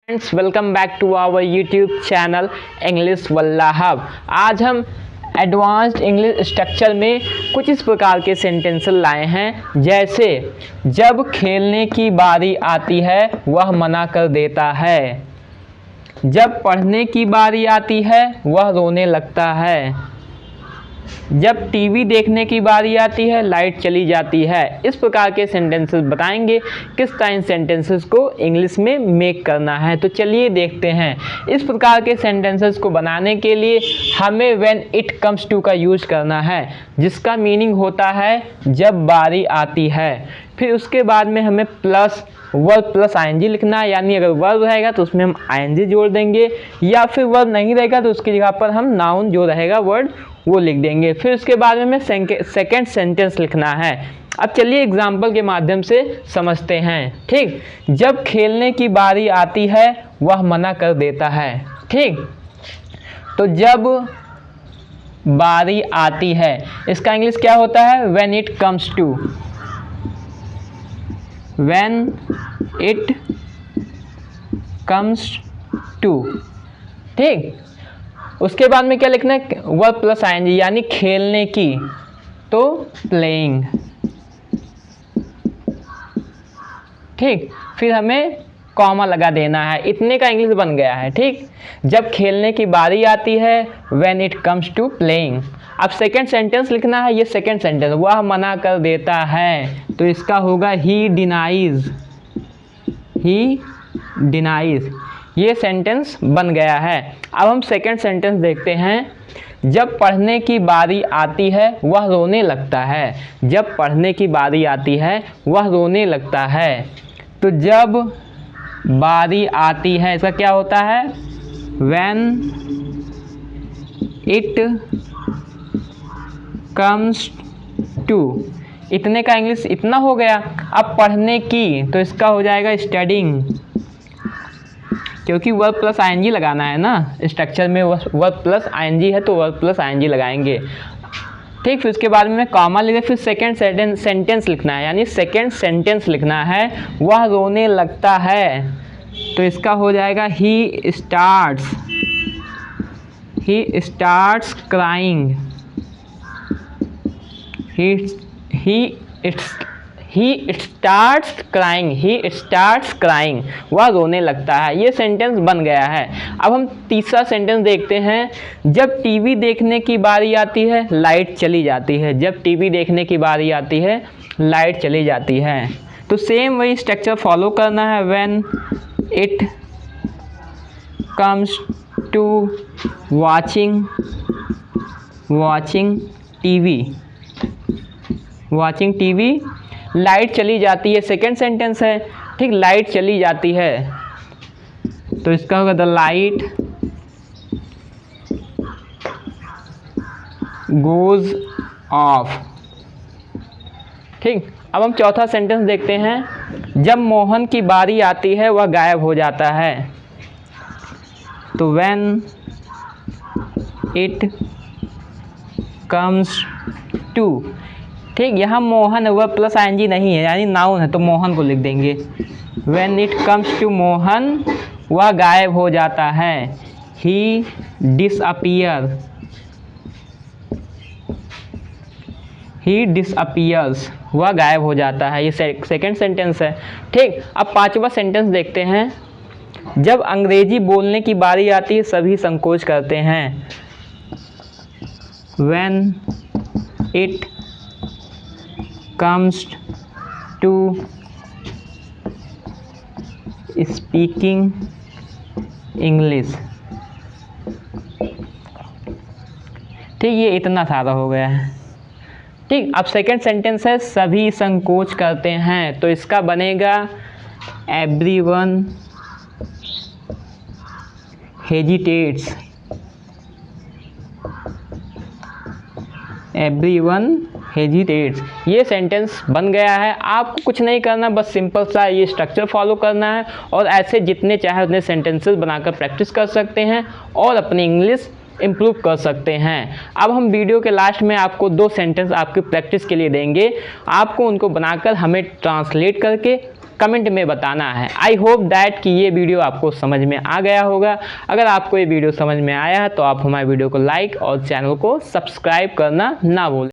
Friends, welcome back to our YouTube channel English Walla hub. आज हम advanced English structure में कुछ इस प्रकार के सेंटेंस लाए हैं, जैसे जब खेलने की बारी आती है वह मना कर देता है, जब पढ़ने की बारी आती है वह रोने लगता है, जब टीवी देखने की बारी आती है लाइट चली जाती है। इस प्रकार के सेंटेंसेस बताएंगे किस टाइम सेंटेंसेस को इंग्लिश में मेक करना है। तो चलिए देखते हैं। इस प्रकार के सेंटेंसेस को बनाने के लिए हमें व्हेन इट कम्स टू का यूज़ करना है, जिसका मीनिंग होता है जब बारी आती है। फिर उसके बाद में हमें प्लस वर्ब प्लस आईएनजी लिखना है, यानी अगर वर्ब रहेगा तो उसमें हम आईएनजी जोड़ देंगे, या फिर वर्ब नहीं रहेगा तो उसकी जगह पर हम नाउन जो रहेगा वर्ड वो लिख देंगे। फिर उसके बाद में हमें सेकेंड सेंटेंस लिखना है। अब चलिए एग्जाम्पल के माध्यम से समझते हैं। ठीक, जब खेलने की बारी आती है वह मना कर देता है। ठीक, तो जब बारी आती है इसका इंग्लिश क्या होता है? When it comes to, when it comes to. ठीक, उसके बाद में क्या लिखना है? वर्ब प्लस आईएनजी, यानी खेलने की, तो प्लेइंग। ठीक, फिर हमें कॉमा लगा देना है। इतने का इंग्लिश बन गया है। ठीक, जब खेलने की बारी आती है when it comes to playing. अब सेकेंड सेंटेंस लिखना है। ये सेकेंड सेंटेंस, वह मना कर देता है, तो इसका होगा ही डिनाइज, ही डिनाइज। ये सेंटेंस बन गया है। अब हम सेकेंड सेंटेंस देखते हैं। जब पढ़ने की बारी आती है वह रोने लगता है, जब पढ़ने की बारी आती है वह रोने लगता है। तो जब बारी आती है इसका क्या होता है? When it comes to. इतने का इंग्लिश इतना हो गया। अब पढ़ने की, तो इसका हो जाएगा स्टडिंग, क्योंकि वर्ब प्लस आईएनजी लगाना है ना। स्ट्रक्चर में वर्ब प्लस आईएनजी है तो वर्ब प्लस आईएनजी लगाएंगे। ठीक, फिर उसके बाद में कॉमा लिखे, फिर सेकेंड सेंटेंस लिखना है, यानी सेकेंड सेंटेंस लिखना है। वह रोने लगता है, तो इसका हो जाएगा he starts crying, he starts crying, वह रोने लगता है। ये सेंटेंस बन गया है। अब हम तीसरा सेंटेंस देखते हैं। जब टीवी देखने की बारी आती है लाइट चली जाती है, जब टीवी देखने की बारी आती है लाइट चली जाती है। तो सेम वही स्ट्रक्चर फॉलो करना है। When it comes to watching TV, light चली जाती है। सेकेंड सेंटेंस है। ठीक, लाइट चली जाती है, तो इसका होगा द लाइट गोज ऑफ। ठीक, अब हम चौथा सेंटेंस देखते हैं। जब मोहन की बारी आती है वह गायब हो जाता है, तो व्हेन इट कम्स टू। ठीक, यहाँ मोहन वर्ब प्लस आईएनजी नहीं है, यानी नाउन है, तो मोहन को लिख देंगे। When it comes to Mohan, वह गायब हो जाता है। ही डिसअपियर्स, वह गायब हो जाता है। ये सेकेंड सेंटेंस है। ठीक, अब पांचवा सेंटेंस देखते हैं। जब अंग्रेजी बोलने की बारी आती है सभी संकोच करते हैं। When it comes to speaking English। ठीक, ये इतना सारा हो गया है। ठीक, अब सेकेंड सेंटेंस है सभी संकोच करते हैं, तो इसका बनेगा एवरीवन हेजिटेट्स, एवरीवन हेजिटेट्स। ये सेंटेंस बन गया है। आपको कुछ नहीं करना, बस सिंपल सा ये स्ट्रक्चर फॉलो करना है, और ऐसे जितने चाहे उतने सेंटेंसेस बनाकर प्रैक्टिस कर सकते हैं और अपनी इंग्लिश इम्प्रूव कर सकते हैं। अब हम वीडियो के लास्ट में आपको 2 सेंटेंस आपकी प्रैक्टिस के लिए देंगे। आपको उनको बनाकर हमें ट्रांसलेट करके कमेंट में बताना है। आई होप दैट कि ये वीडियो आपको समझ में आ गया होगा। अगर आपको ये वीडियो समझ में आया है तो आप हमारे वीडियो को लाइक और चैनल को सब्सक्राइब करना ना भूलें।